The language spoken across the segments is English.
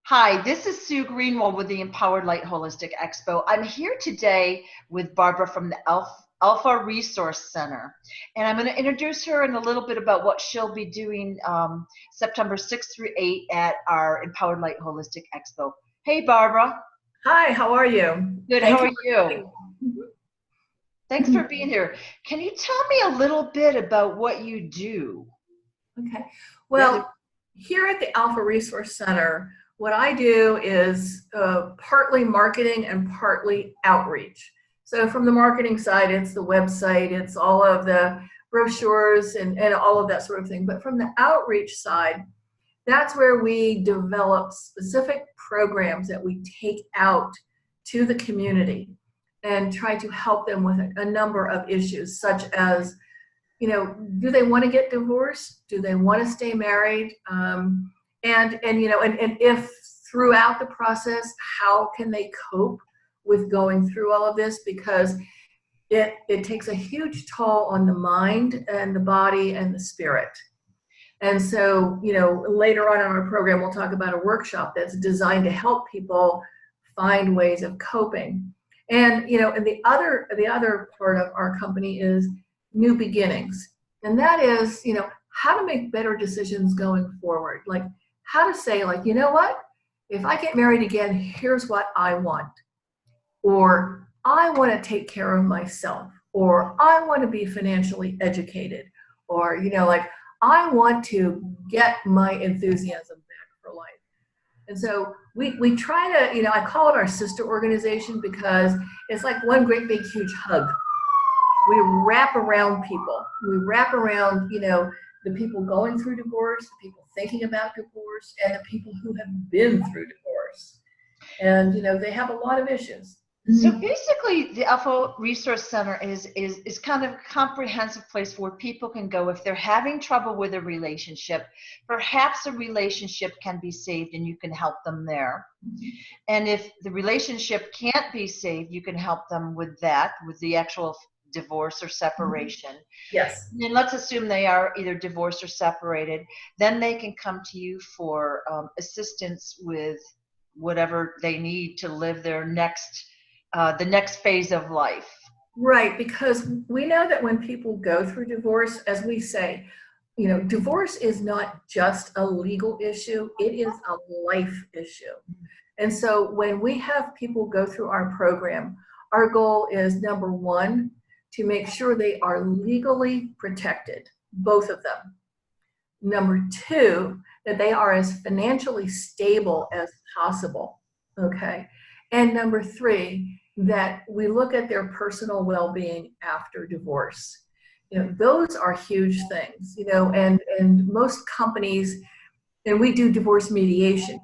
Hi, this is Sue Greenwald with the Empowered Light Holistic Expo. I'm here today with Barbara from the Alpha Resource Center, and I'm going to introduce her and a little bit about what she'll be doing September 6th through 8th at our Empowered Light Holistic Expo. Hey, Barbara. Hi, how are you? Good. How Thank are you for you? having Thanks for being here. Can you tell me a little bit about what you do? me. Okay. Yeah. Well, here at the Alpha Resource Center, what I do is partly marketing and partly outreach. So from the marketing side, it's the website, it's all of the brochures and all of that sort of thing. But from the outreach side, that's where we develop specific programs that we take out to the community and try to help them with a number of issues, such as, do they want to get divorced? Do they want to stay married? And if throughout the process, how can they cope with going through all of this? Because it takes a huge toll on the mind and the body and the spirit. And so, later on in our program, we'll talk about a workshop that's designed to help people find ways of coping. And the other part of our company is new beginnings. And that is, how to make better decisions going forward. Like how to say, like, you know what? If I get married again, here's what I want. Or I want to take care of myself. Or I want to be financially educated. Or, like, I want to get my enthusiasm back for life. And so we try to, I call it our sister organization because it's like one great big huge hug. We wrap around people. We wrap around, the people going through divorce, the people thinking about divorce, and the people who have been through divorce. And, they have a lot of issues. So basically, the Alpha Resource Center is kind of a comprehensive place where people can go if they're having trouble with a relationship. Perhaps a relationship can be saved and you can help them there. And if the relationship can't be saved, you can help them with that, with the actual divorce or separation. Yes. And let's assume they are either divorced or separated. Then they can come to you for assistance with whatever they need to live their the next phase of life. Right, because we know that when people go through divorce, as we say, divorce is not just a legal issue, it is a life issue. And so when we have people go through our program, our goal is, number one, to make sure they are legally protected, both of them. Number two, that they are as financially stable as possible, okay? And number three, that we look at their personal well-being after divorce. Those are huge things, and most companies, and we do divorce mediation,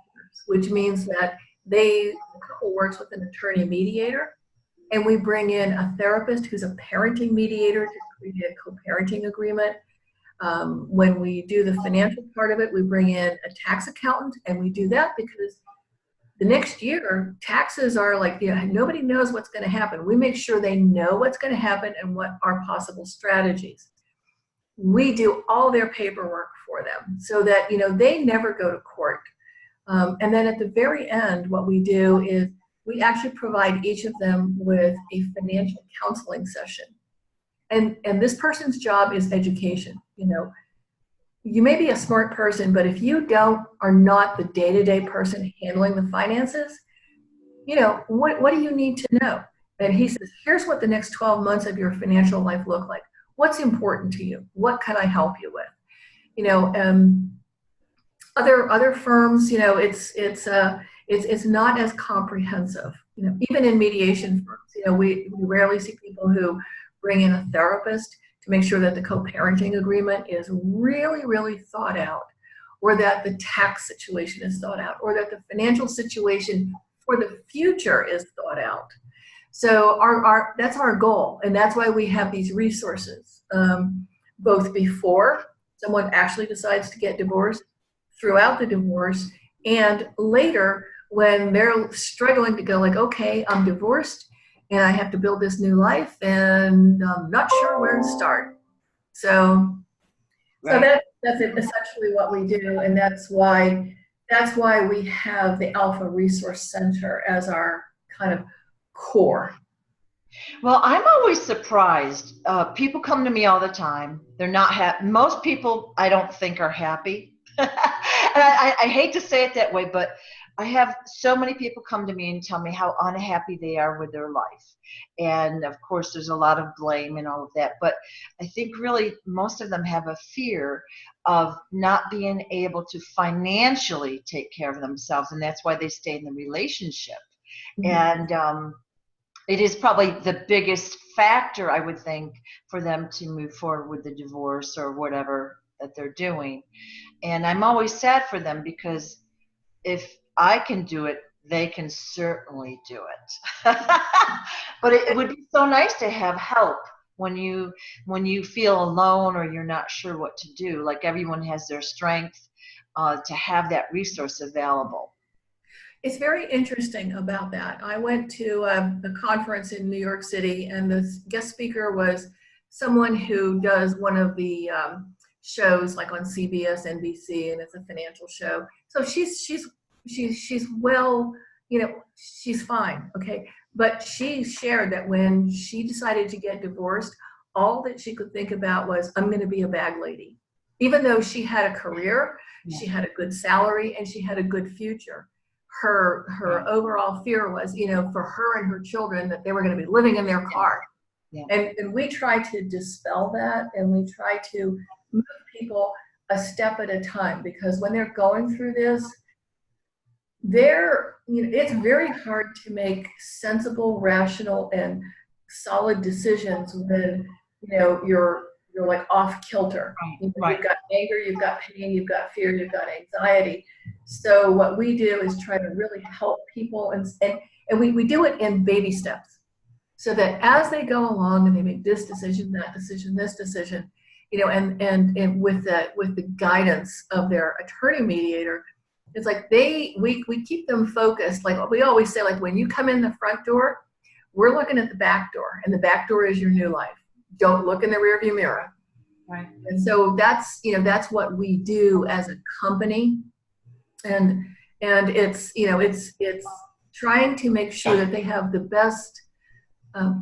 which means that the couple works with an attorney mediator, and we bring in a therapist who's a parenting mediator to create a co-parenting agreement. When we do the financial part of it, we bring in a tax accountant, and we do that because the next year, taxes are like, nobody knows what's going to happen. We make sure they know what's going to happen and what are possible strategies. We do all their paperwork for them so that, they never go to court. And then at the very end, what we do is we actually provide each of them with a financial counseling session. And this person's job is education. You may be a smart person, but if you are not the day-to-day person handling the finances, what do you need to know? And he says, here's what the next 12 months of your financial life look like. What's important to you? What can I help you with? Other firms, it's not as comprehensive. Even in mediation firms, we rarely see people who bring in a therapist to make sure that the co-parenting agreement is really, really thought out, or that the tax situation is thought out, or that the financial situation for the future is thought out. So that's our goal, and that's why we have these resources, both before someone actually decides to get divorced, throughout the divorce, and later when they're struggling to go like, okay, I'm divorced, and I have to build this new life, and I'm not sure where to start. So Right. that's essentially what we do, and that's why that's why we have the Alpha Resource Center as our kind of core. Well, I'm always surprised. People come to me all the time. They're not happy. Most people, I don't think, are happy. And I hate to say it that way, but I have so many people come to me and tell me how unhappy they are with their life. And of course, there's a lot of blame and all of that. But I think really most of them have a fear of not being able to financially take care of themselves. And that's why they stay in the relationship. And it is probably the biggest factor, I would think, for them to move forward with the divorce or whatever that they're doing. And I'm always sad for them, because if I can do it, they can certainly do it. But it would be so nice to have help when you feel alone or you're not sure what to do. Like, everyone has their strength, to have that resource available. It's very interesting about that. I went to a conference in New York City, and the guest speaker was someone who does one of the shows like on CBS, NBC, and it's a financial show. So she's well, you know, she's fine, okay. But she shared that when she decided to get divorced, all that she could think about was, I'm going to be a bag lady. Even though she had a career, she had a good salary, and she had a good future. Her overall fear was, you know, for her and her children, that they were going to be living in their car. And we try to dispel that, and we try to move people a step at a time, because when they're going through this, it's very hard to make sensible, rational, and solid decisions when, you know, you're like off kilter. You've got anger, you've got pain, you've got fear, you've got anxiety. So what we do is try to really help people, and we do it in baby steps, so that as they go along and they make this decision, that decision, this decision, you know, and with the guidance of their attorney mediator, it's like we keep them focused. Like we always say, like, when you come in the front door, we're looking at the back door, and the back door is your new life. Don't look in the rearview mirror. Right. And so that's what we do as a company. And it's, you know, it's trying to make sure that they have the best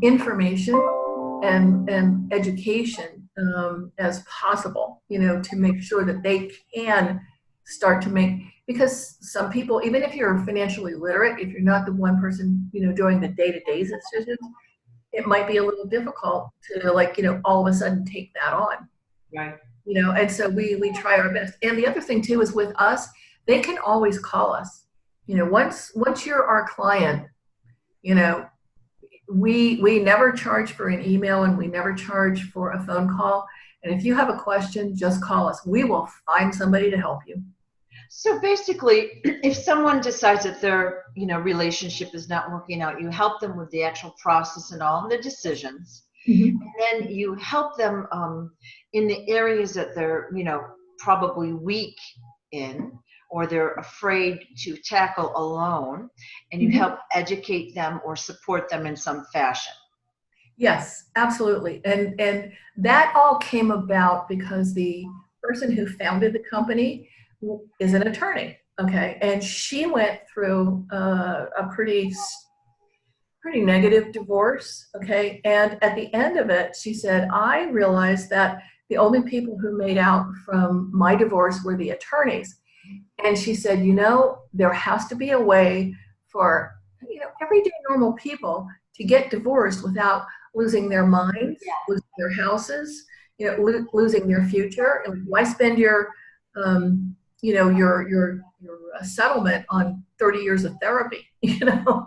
information and education as possible, you know, to make sure that they can start to make, because some people, even if you're financially literate, if you're not the one person, you know, doing the day-to-day decisions, it might be a little difficult to, like, you know, all of a sudden take that on. Right. You know, and so we try our best. And the other thing too is, with us, they can always call us. You know, once you're our client, you know, we never charge for an email, and we never charge for a phone call. And if you have a question, just call us. We will find somebody to help you. So basically, if someone decides that their, you know, relationship is not working out, you help them with the actual process and all the decisions. And then you help them in the areas that they're, you know, probably weak in, or they're afraid to tackle alone, and you help educate them or support them in some fashion. Yes, absolutely. And that all came about because the person who founded the company is an attorney, okay? And she went through a pretty negative divorce, okay? And at the end of it, she said, I realized that the only people who made out from my divorce were the attorneys. And she said, you know, there has to be a way for, you know, everyday normal people to get divorced without losing their minds, losing their houses, you know, losing their future. And why spend your, you know, your settlement on 30 years of therapy, you know?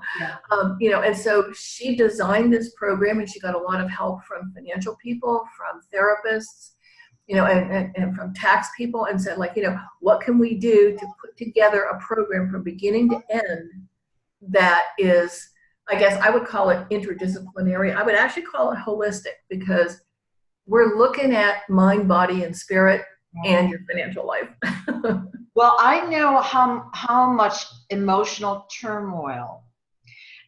You know, and so she designed this program, and she got a lot of help from financial people, from therapists, you know, and from tax people, and said, like, you know, what can we do to put together a program from beginning to end that is, I guess I would call it interdisciplinary. I would actually call it holistic, because we're looking at mind, body, and spirit, and your financial life. Well, I know how much emotional turmoil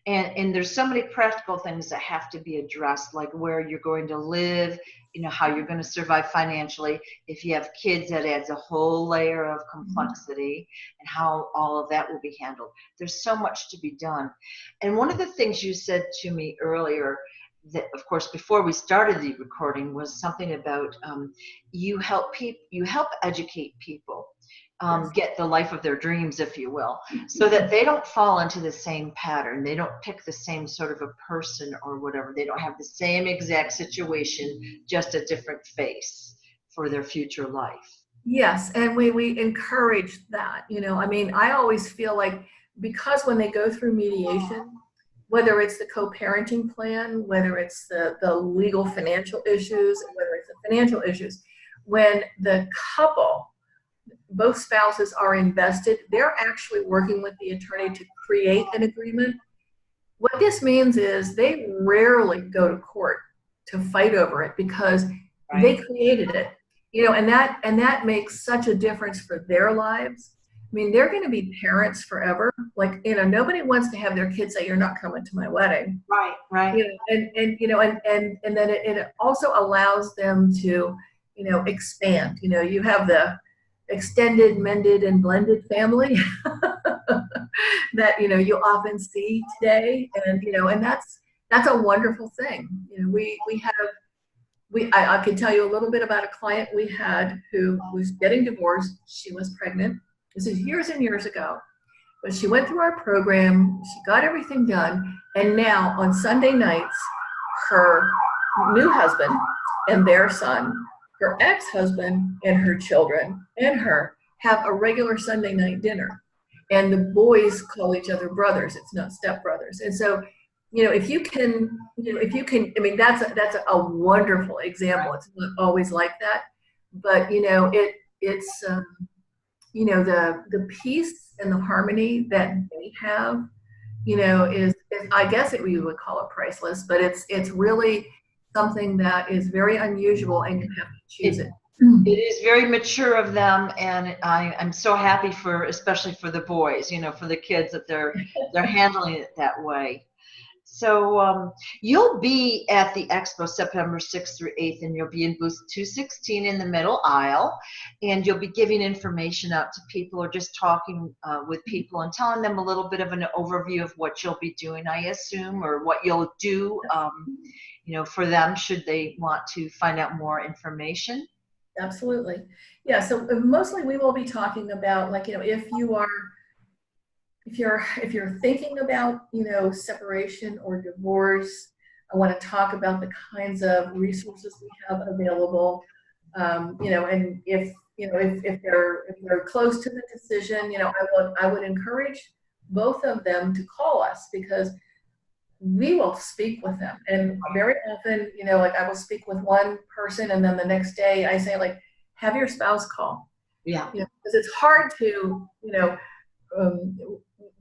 And there's so many practical things that have to be addressed, like where you're going to live, how you're going to survive financially. If you have kids, that adds a whole layer of complexity, and how all of that will be handled. There's so much to be done. And one of the things you said to me earlier, that of course before we started the recording, was something about you help educate people, Yes. get the life of their dreams, if you will, so that they don't fall into the same pattern. They don't pick the same sort of a person or whatever. They don't have the same exact situation, just a different face for their future life. Yes, and we encourage that. I mean, I always feel like, because when they go through mediation, whether it's the co-parenting plan, whether it's the legal financial issues, whether it's the financial issues, when the couple, both spouses are invested, they're actually working with the attorney to create an agreement. What this means is they rarely go to court to fight over it, because they Right. created it. And that makes such a difference for their lives. I mean, they're going to be parents forever. Like, nobody wants to have their kids say, "You're not coming to my wedding." Right. Right. And then it also allows them to, expand. You have the extended, mended, and blended family that you often see today, and that's a wonderful thing. I can tell you a little bit about a client we had who was getting divorced. She was pregnant. This is years and years ago. But she went through our program, she got everything done, and now on Sunday nights, her new husband and their son, her ex-husband and her children, and her have a regular Sunday night dinner. And the boys call each other brothers. It's not stepbrothers. And so, I mean, that's a wonderful example. It's not always like that, but it's the peace and the harmony that they have, is I guess we would call it priceless, but it's really something that is very unusual, and you have to choose it. It is very mature of them, and I'm so happy especially for the boys, for the kids, that they're handling it that way. So you'll be at the Expo September 6th through 8th, and you'll be in booth 216 in the middle aisle, and you'll be giving information out to people, or just talking with people and telling them a little bit of an overview of what you'll be doing, I assume, or what you'll do, for them should they want to find out more information. Absolutely. Yeah. So mostly we will be talking about, like, if you're thinking about, separation or divorce, I want to talk about the kinds of resources we have available. And if they're close to the decision, I would encourage both of them to call us, because we will speak with them. And very often, like, I will speak with one person, and then the next day I say, like, have your spouse call. Yeah. Because it's hard to, um,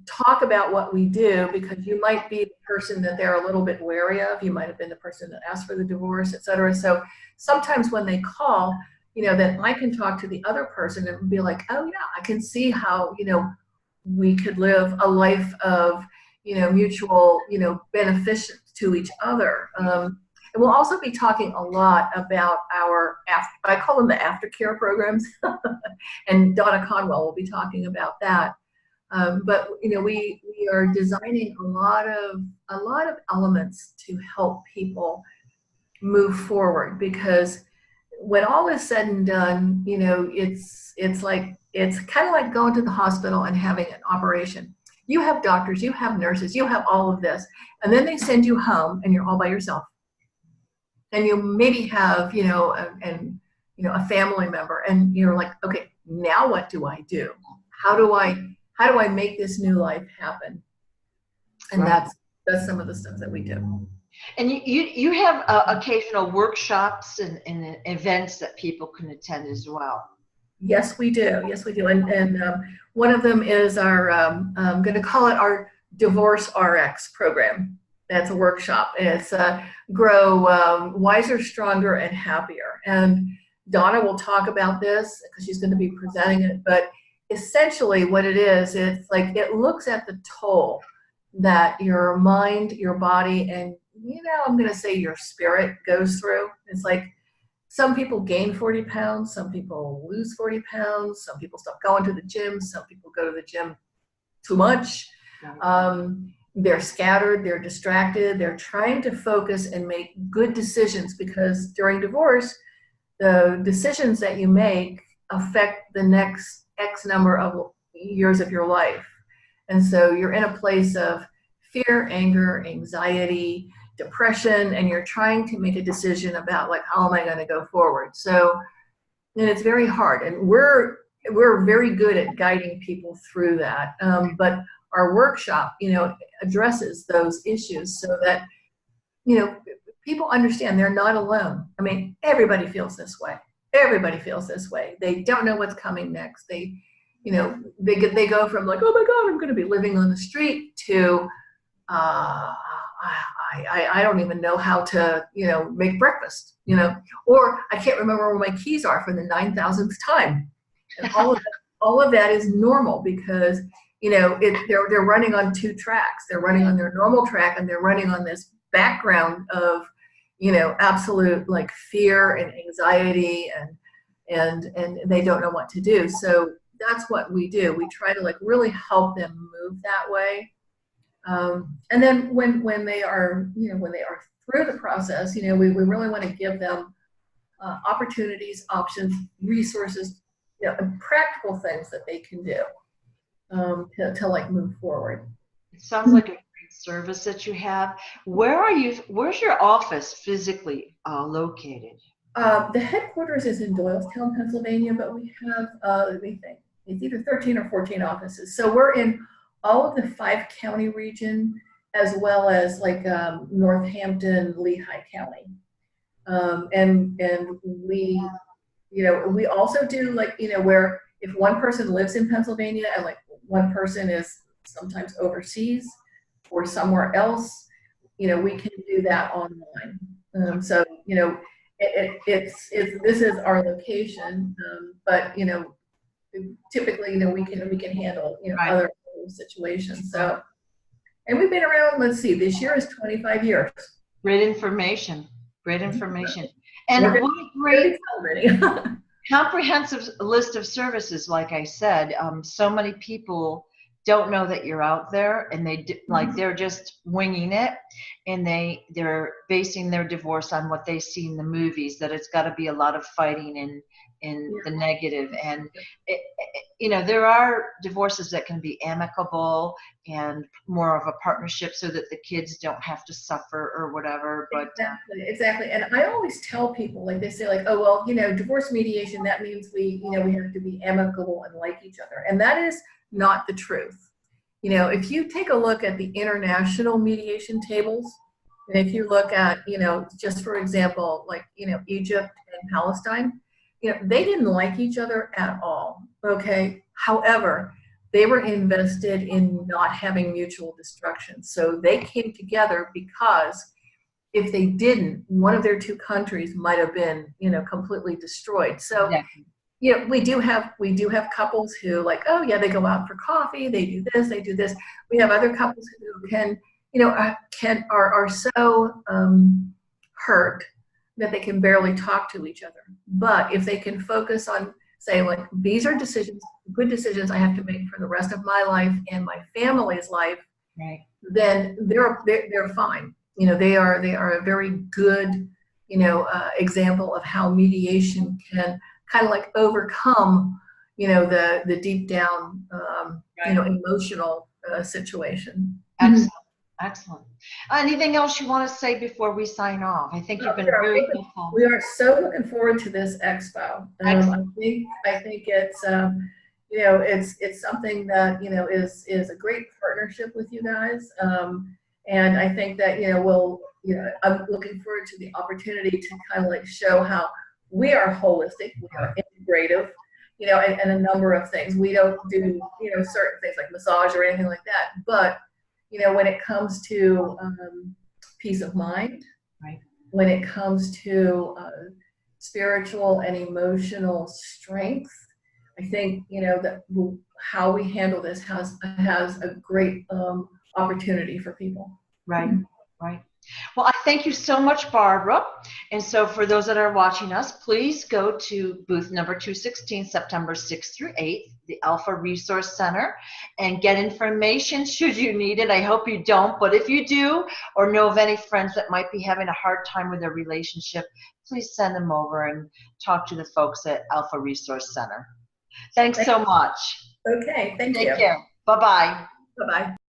talk about what we do, because you might be the person that they're a little bit wary of. You might have been the person that asked for the divorce, et cetera. So sometimes when they call, then I can talk to the other person and be like, oh yeah, I can see how, we could live a life of, mutual, benefit to each other. And we'll also be talking a lot about I call them the aftercare programs, and Donna Conwell will be talking about that. But we are designing a lot of elements to help people move forward, because when all is said and done, it's kind of like going to the hospital and having an operation. You have doctors, you have nurses, you have all of this, and then they send you home and you're all by yourself. And you maybe have, a family member, and you're like, okay, now what do I do? How do I make this new life happen? And Right. that's some of the stuff that we do. And you have occasional workshops and events that people can attend as well. Yes, we do. Yes, we do. And one of them is our, I'm going to call it our Divorce RX program. That's a workshop. It's Grow Wiser, Stronger, and Happier. And Donna will talk about this because she's going to be presenting it. But essentially what it is, it's like, it looks at the toll that your mind, your body, and I'm going to say your spirit goes through. It's like some people gain 40 pounds, some people lose 40 pounds, some people stop going to the gym, some people go to the gym too much. They're scattered, they're distracted, they're trying to focus and make good decisions, because during divorce, the decisions that you make affect the next X number of years of your life. And so you're in a place of fear, anger, anxiety, depression, and you're trying to make a decision about, like, how am I going to go forward? So, and it's very hard, and we're very good at guiding people through that. But our workshop, addresses those issues so that, people understand they're not alone. I mean, everybody feels this way. Everybody feels this way. They don't know what's coming next. They go from, like, oh my God, I'm going to be living on the street, to I don't even know how to, make breakfast, or I can't remember where my keys are for the 9,000th time. And all of that is normal, because, they're running on two tracks. They're running on their normal track, and they're running on this background of, absolute, like, fear and anxiety, and they don't know what to do. So that's what we do. We try to, like, really help them move that way. And then when they are, when they are through the process, we really want to give them opportunities, options, resources, and practical things that they can do to like move forward. It sounds like a great service that you have. Where's your office physically located? The headquarters is in Doylestown, Pennsylvania, but we have, let me think, it's either 13 or 14 offices. So we're in all of the 5-county region, as well as, like, Northampton, Lehigh County. And we, we also do, like, where if one person lives in Pennsylvania and, like, one person is sometimes overseas or somewhere else, we can do that online. So, this is our location, but, typically, we can handle, Right. other situations. So, and we've been around, let's see, this year is 25 years. Great information. Great information. And We're what a great comprehensive list of services. Like I said, so many people don't know that you're out there, and they're just winging it, and they're basing their divorce on what they see in the movies, that it's got to be a lot of fighting and the negative. And there are divorces that can be amicable and more of a partnership, so that the kids don't have to suffer or whatever. But exactly. And I always tell people, like, they say, like, oh, well, divorce mediation, that means we have to be amicable and like each other. And that is not the truth. If you take a look at the international mediation tables, and if you look at, just for example, like, Egypt and Palestine, they didn't like each other at all. Okay. However, they were invested in not having mutual destruction. So they came together, because if they didn't, one of their two countries might have been, completely destroyed. So, we do have couples who, like, oh yeah, they go out for coffee, they do this, they do this. We have other couples who can, are so hurt that they can barely talk to each other. But if they can focus on saying, like, these are good decisions I have to make for the rest of my life and my family's life, right, then they're fine. They are a very good, example of how mediation can kind of, like, overcome, the deep down, emotional situation. excellent. Excellent. Anything else you want to say before we sign off? I think you've been very helpful. We are so looking forward to this expo. I think it's it's something that is a great partnership with you guys, and I think that I'm looking forward to the opportunity to kind of, like, show how we are holistic, we are integrative, and a number of things. We don't do certain things like massage or anything like that, but when it comes to peace of mind, right, when it comes to spiritual and emotional strength, I think that how we handle this has a great opportunity for people. Right, right. Well, I thank you so much, Barbara. And so for those that are watching us, please go to booth number 216, September 6th through 8th, the Alpha Resource Center, and get information should you need it. I hope you don't, but if you do, or know of any friends that might be having a hard time with their relationship, please send them over and talk to the folks at Alpha Resource Center. Thanks so much. Okay, thank you. Take care. Bye-bye. Bye-bye.